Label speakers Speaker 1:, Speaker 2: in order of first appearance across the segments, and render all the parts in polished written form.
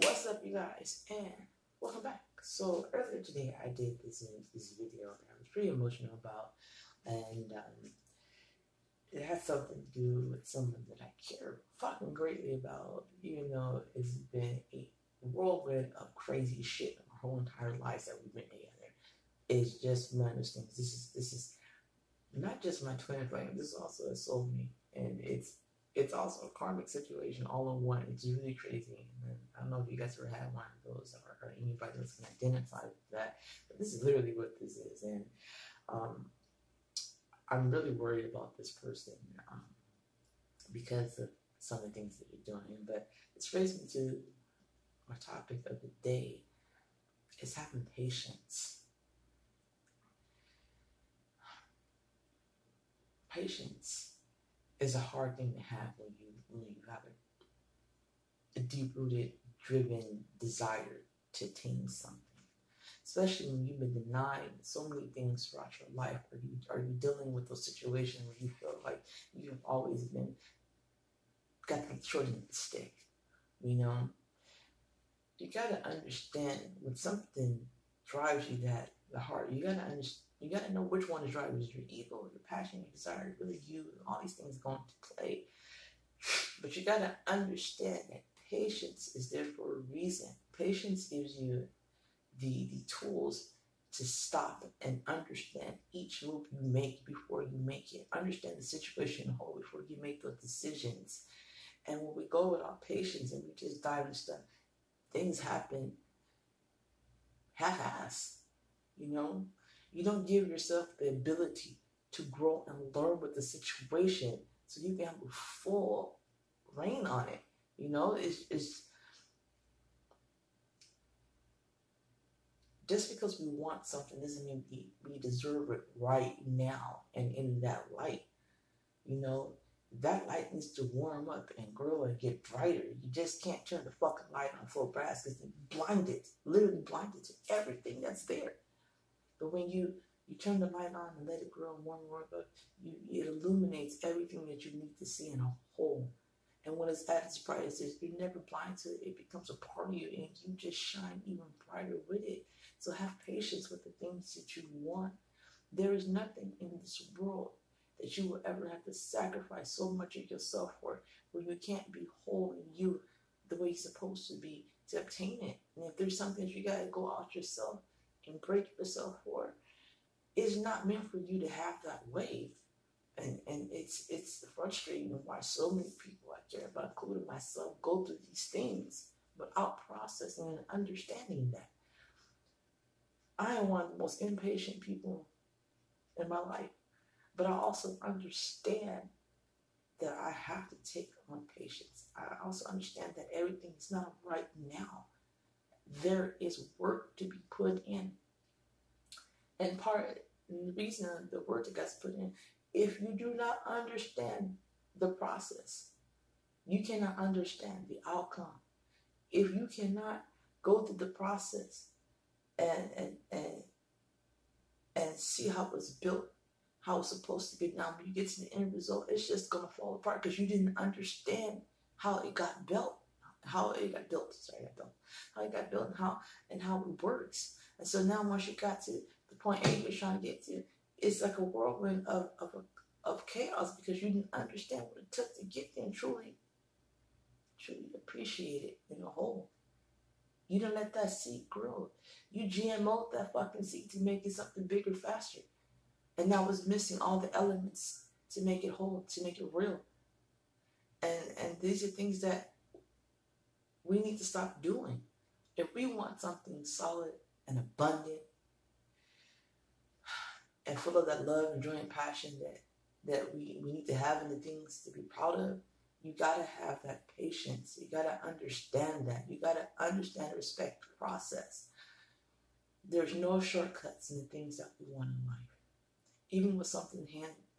Speaker 1: What's up, you guys, and welcome back. So earlier today, I did this video that I was pretty emotional about, and it has something to do with someone that I care fucking greatly about, even though it's been a whirlwind of crazy shit our whole entire lives that we've been together. It's just one of those things. This is not just my twin flame. This is also a soulmate, and it's also a karmic situation all in one. It's really crazy. And I don't know if you guys ever had one of those, or anybody else can identify with that, but this is literally what this is. And I'm really worried about this person because of some of the things that you're doing. But it's raised me to our topic of the day is having patience. Patience is a hard thing to have when you have a deep-rooted, driven desire to attain something. Especially when you've been denied so many things throughout your life. Are you dealing with those situations where you feel like you've always got the short end of the stick? You know? You gotta understand when something drives you that the heart, you gotta know which one is driving. Is your ego, your passion, your desire, really you, all these things go into play. But you gotta understand that patience is there for a reason. Patience gives you the tools to stop and understand each move you make before you make it. Understand the situation whole before you make those decisions. And when we go without patience and we just dive into stuff, things happen half-ass, you know? You don't give yourself the ability to grow and learn with the situation so you can have a full reign on it. You know, it's just because we want something doesn't mean we deserve it right now and in that light. You know, that light needs to warm up and grow and get brighter. You just can't turn the fucking light on full blast because it's literally blinded to everything that's there. But when you turn the light on and let it grow and warm up, it illuminates everything that you need to see in a whole. And when it's at its brightest, you're never blind to it. It becomes a part of you, and you just shine even brighter with it. So have patience with the things that you want. There is nothing in this world that you will ever have to sacrifice so much of yourself for, where you can't be whole in you the way you're supposed to be to obtain it. And if there's something that you got to go out yourself and break yourself for, it's not meant for you to have that wave. And it's frustrating to watch so many people I care about, including myself, go through these things without processing and understanding that. I am one of the most impatient people in my life, but I also understand that I have to take on patience. I also understand that everything is not right now. There is work to be put in. And the reason the work that gets put in, if you do not understand the process, you cannot understand the outcome. If you cannot go through the process and see how it's built, how it's supposed to be, now when you get to the end result, it's just gonna fall apart because you didn't understand how it got built, how it got built and how it works. And so now once you got to the point A you're trying to get to, it's like a whirlwind of chaos because you didn't understand what it took to get there and truly appreciate it in a whole. You didn't let that seed grow. You GMO'd that fucking seed to make it something bigger, faster. And that was missing all the elements to make it whole, to make it real. And these are things that we need to stop doing. If we want something solid and abundant and full of that love and joy and passion that we need to have in the things to be proud of, you gotta have that patience. You gotta understand that. You gotta understand and respect the process. There's no shortcuts in the things that we want in life. Even when something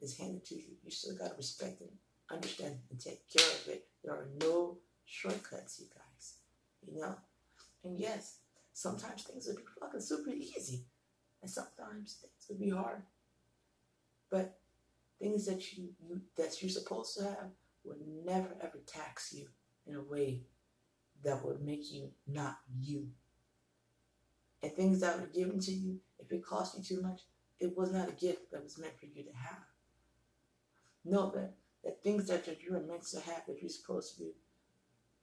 Speaker 1: is handed to you, you still gotta respect it, understand and take care of it. There are no shortcuts, you guys. You know? And yes, sometimes things will be fucking super easy. And sometimes things will be hard. But things that you're supposed to have will never ever tax you in a way that would make you not you. And things that were given to you, if it cost you too much, it was not a gift that was meant for you to have. Know that things that you're meant to have, that you're supposed to do,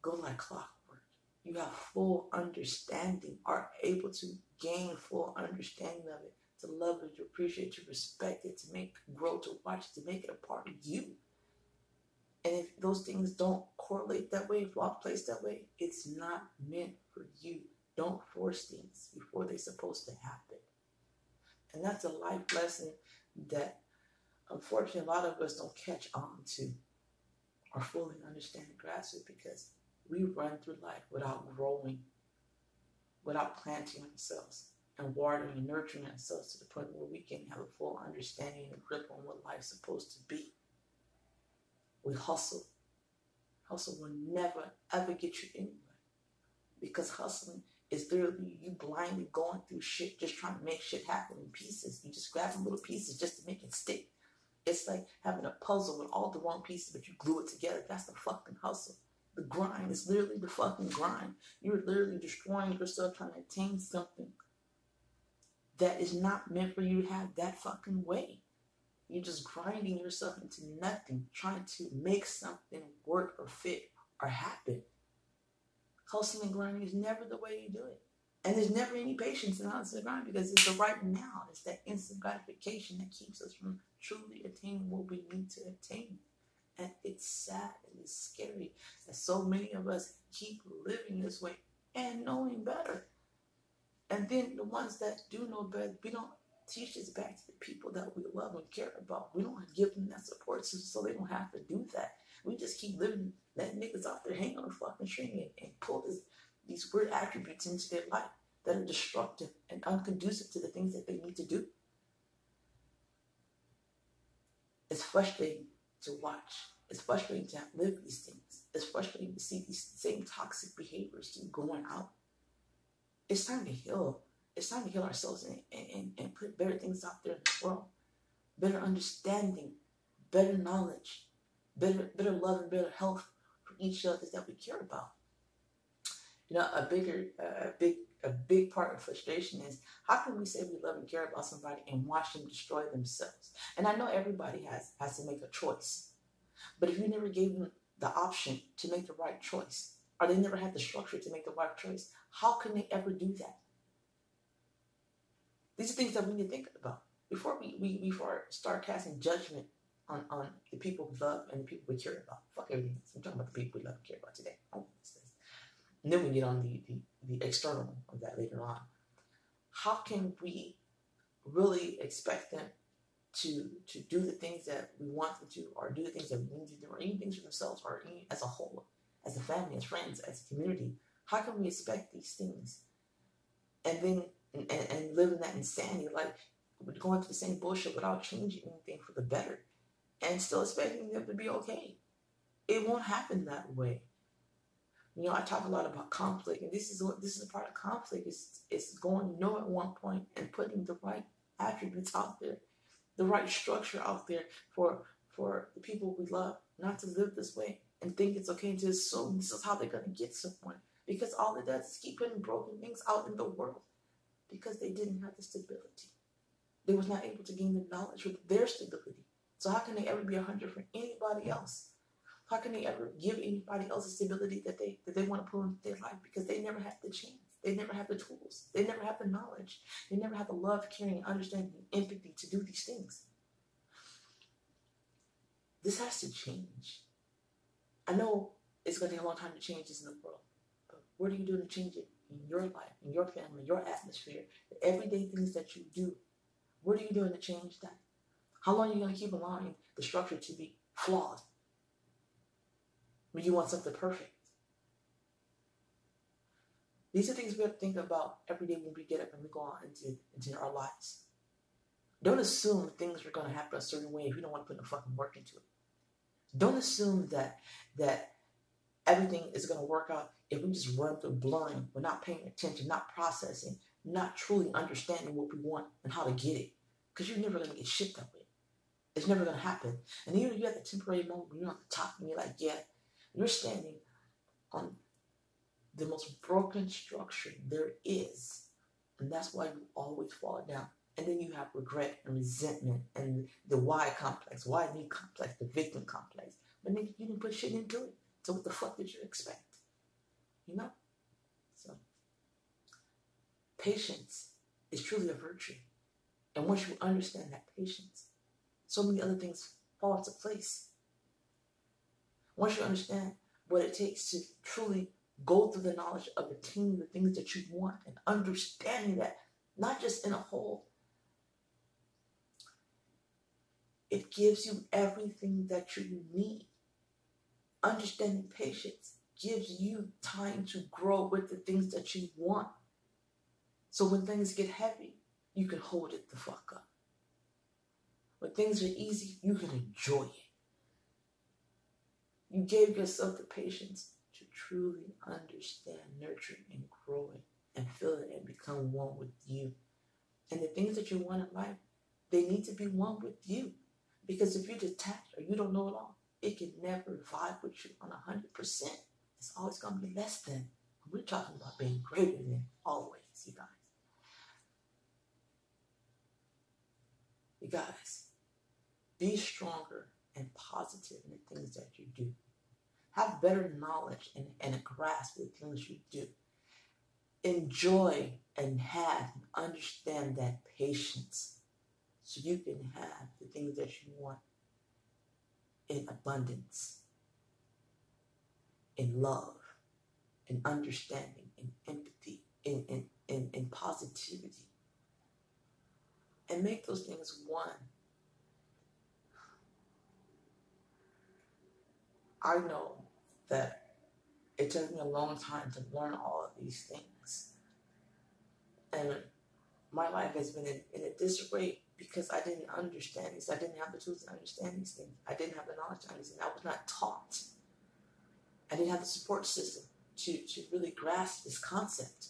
Speaker 1: go like clockwork. You have full understanding, are able to gain full understanding of it, to love it, to appreciate it, to respect it, to make it grow, to watch it, to make it a part of you. And if those things don't correlate that way, if not placed that way, it's not meant for you. Don't force things before they're supposed to happen. And that's a life lesson that, unfortunately, a lot of us don't catch on to or fully understand and grasp it, because we run through life without growing, without planting ourselves and watering and nurturing ourselves to the point where we can have a full understanding and grip on what life's supposed to be. We hustle. Hustle will never, ever get you anywhere, because hustling is literally you blindly going through shit, just trying to make shit happen in pieces. You just grab little pieces just to make it stick. It's like having a puzzle with all the wrong pieces, but you glue it together. That's the fucking hustle. The grind is literally the fucking grind. You're literally destroying yourself trying to attain something that is not meant for you to have that fucking way. You're just grinding yourself into nothing, trying to make something work or fit or happen. Hustling and grinding is never the way you do it. And there's never any patience in hustling and grinding, because it's the right now. It's that instant gratification that keeps us from truly attaining what we need to attain. And it's sad and it's scary that so many of us keep living this way and knowing better. And then the ones that do know better, we don't teach this back to the people that we love and care about. We don't give them that support so they don't have to do that. We just keep living, letting niggas out there hang on a fucking string and pull these weird attributes into their life that are destructive and unconducive to the things that they need to do. It's frustrating to watch. It's frustrating to live these things. It's frustrating to see these same toxic behaviors keep going out. It's time to heal. It's time to heal ourselves and put better things out there in the world. Better understanding, better knowledge, better love and better health for each other that we care about. You know, a big part of frustration is, how can we say we love and care about somebody and watch them destroy themselves? And I know everybody has to make a choice. But if you never gave them the option to make the right choice, or they never had the structure to make the right choice, how can they ever do that? These are things that we need to think about before we start casting judgment on the people we love and the people we care about. Fuck everything else. I'm talking about the people we love and care about today. And then we get on the external of that later on. How can we really expect them to do the things that we want them to, or do the things that we need to do, or even things for themselves, or as a whole, as a family, as friends, as a community? How can we expect these things and then and live in that insanity, like we're going through the same bullshit without changing anything for the better, and still expecting them to be okay? It won't happen that way. You know, I talk a lot about conflict, and this is a part of conflict. It's going no at one point and putting the right attributes out there, the right structure out there for the people we love, not to live this way and think it's okay to assume this is how they're going to get somewhere. Because all it does is keep putting broken things out in the world, because they didn't have the stability. They was not able to gain the knowledge with their stability. So how can they ever be 100 for anybody else? How can they ever give anybody else the stability that they want to put into their life? Because they never have the chance. They never have the tools. They never have the knowledge. They never have the love, caring, understanding, and empathy to do these things. This has to change. I know it's going to take a long time to change this in the world. But what are you doing to change it in your life, in your family, your atmosphere, the everyday things that you do? What are you doing to change that? How long are you going to keep allowing the structure to be flawed when you want something perfect? These are things we have to think about every day when we get up and we go out into our lives. Don't assume things are going to happen a certain way if you don't want to put the fucking work into it. Don't assume that everything is going to work out if we just run through blind. We're not paying attention, not processing, not truly understanding what we want and how to get it. Because you're never going to get shit that way. It's never going to happen. And even if you have that temporary moment when you're on the top and you're like, yeah, you're standing on the most broken structure there is. And that's why you always fall down. And then you have regret and resentment and the why complex, why me complex, the victim complex. But nigga, you didn't put shit into it. So what the fuck did you expect? You know? So patience is truly a virtue. And once you understand that patience, so many other things fall into place. Once you understand what it takes to truly go through the knowledge of attaining the things that you want and understanding that, not just in a whole, it gives you everything that you need. Understanding patience gives you time to grow with the things that you want. So when things get heavy, you can hold it the fuck up. When things are easy, you can enjoy it. You gave yourself the patience to truly understand, nurture, and grow it, and feel it, and become one with you. And the things that you want in life, they need to be one with you. Because if you're detached or you don't know it all, it can never vibe with you on 100%. It's always going to be less than. We're talking about being greater than always, you guys. You guys, be stronger and positive in the things that you do. Have better knowledge and a grasp of the things you do. Enjoy and have and understand that patience so you can have the things that you want in abundance, in love, in understanding, in empathy, in positivity. And make those things one. I know that it took me a long time to learn all of these things. And my life has been in a disarray because I didn't understand these. I didn't have the tools to understand these things. I didn't have the knowledge to understand. I was not taught. I didn't have the support system to really grasp this concept.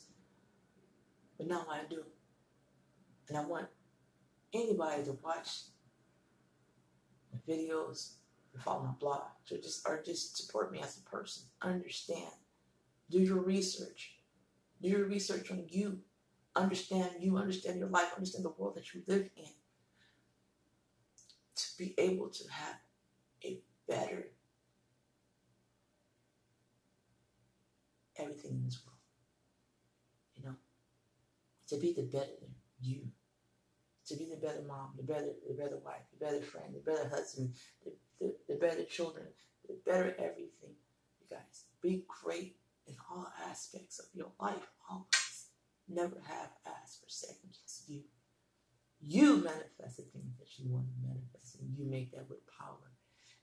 Speaker 1: But now I do. And I want anybody to watch the videos, to follow my blog, or just support me as a person. Understand. Do your research. Do your research on you. Understand you, understand your life, understand the world that you live in. To be able to have a better everything in this world. You know? To be the better you. To be the better mom, the better wife, the better friend, the better husband, the better children, the better everything. You guys, be great in all aspects of your life, always. Never have asked for second guess you. You manifest the things that you want to manifest, and you make that with power.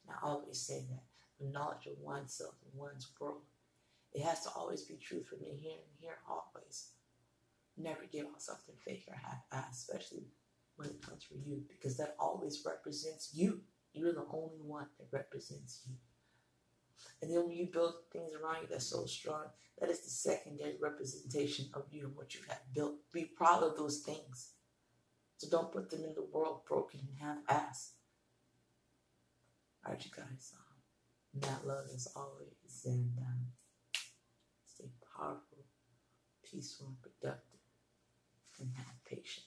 Speaker 1: And I always say that the knowledge of oneself and one's world, it has to always be true for me here and here always. Never give out something fake or half-assed, especially when it comes from you, because that always represents you. You're the only one that represents you. And then when you build things around you that's so strong, that is the secondary representation of you and what you have built. Be proud of those things. So don't put them in the world broken and half-assed. All right, you guys. Mad love as always. And stay powerful, peaceful, and productive. And have patience.